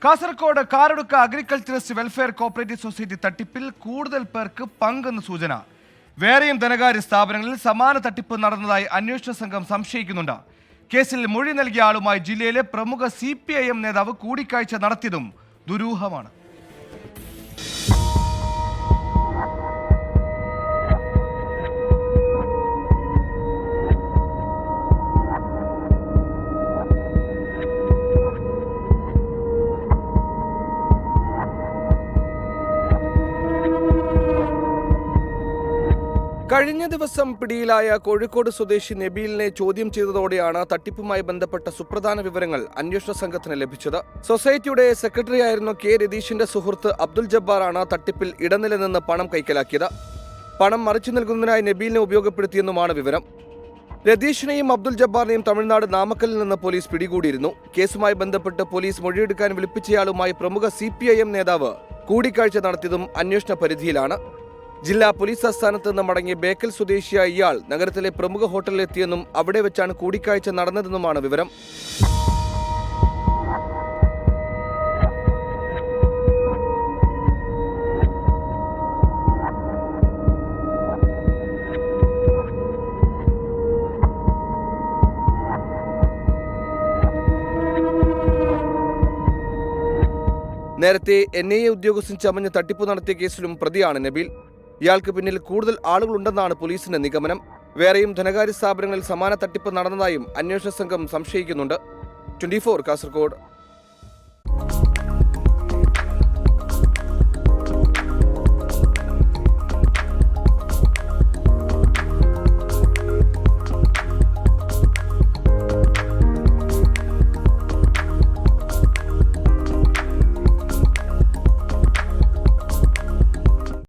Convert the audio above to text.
Kasaragod Karadukka agriculturist welfare cooperative society തട്ടിപ്പിൽ കൂടുതൽ പേർക്ക് പങ്കെന്ന് സൂചന. വേറെയും ധനകാര്യ സ്ഥാപനങ്ങളിൽ സമാന തട്ടിപ്പ് നടന്നതായി അന്വേഷണ സംഘം സംശയിക്കുന്നുണ്ട്. കേസിൽ മൊഴി നൽകിയ ആളുമായി ജില്ലയിലെ പ്രമുഖ CPIM നേതാവ് കൂടിക്കാഴ്ച നടത്തിയതും ദുരൂഹമാണ്. കഴിഞ്ഞ ദിവസം പിടിയിലായ കോഴിക്കോട് സ്വദേശി നബീലിനെ ചോദ്യം ചെയ്തതോടെയാണ് തട്ടിപ്പുമായി ബന്ധപ്പെട്ട സുപ്രധാന വിവരങ്ങൾ അന്വേഷണ സംഘത്തിന് ലഭിച്ചത്. സൊസൈറ്റിയുടെ സെക്രട്ടറിയായിരുന്ന K. രതീഷിന്റെ സുഹൃത്ത് അബ്ദുൽ ജബ്ബാറാണ് തട്ടിപ്പിൽ ഇടനില നിന്ന് പണം കൈക്കലാക്കിയത്. പണം മറിച്ചു നൽകുന്നതിനായി നബീലിനെ ഉപയോഗപ്പെടുത്തിയെന്നുമാണ് വിവരം. രതീഷിനെയും അബ്ദുൽ ജബ്ബാറിനെയും തമിഴ്നാട് നാമക്കലിൽ നിന്ന് പോലീസ് പിടികൂടിയിരുന്നു. കേസുമായി ബന്ധപ്പെട്ട് പോലീസ് മൊഴിയെടുക്കാൻ വിളിപ്പിച്ചയാളുമായി പ്രമുഖ CPIM നേതാവ് കൂടിക്കാഴ്ച നടത്തിയതും അന്വേഷണ പരിധിയിലാണ്. ജില്ലാ പോലീസ് ആസ്ഥാനത്ത് നിന്ന് മടങ്ങിയ ബേക്കൽ സ്വദേശിയായ ഇയാൾ നഗരത്തിലെ പ്രമുഖ ഹോട്ടലിലെത്തിയെന്നും അവിടെ വെച്ചാണ് കൂടിക്കാഴ്ച നടന്നതെന്നുമാണ് വിവരം. നേരത്തെ NIA ഉദ്യോഗസ്ഥൻ ചമഞ്ഞ് തട്ടിപ്പ് നടത്തിയ കേസിലും പ്രതിയാണ് നബീൽ. ഇയാൾക്ക് പിന്നിൽ കൂടുതൽ ആളുകളുണ്ടെന്നാണ് പോലീസിന്റെ നിഗമനം. വേറെയും ധനകാര്യ സ്ഥാപനങ്ങളിൽ സമാന തട്ടിപ്പ് നടന്നതായും അന്വേഷണ സംഘം സംശയിക്കുന്നുണ്ട്. 24 കാസർഗോഡ്.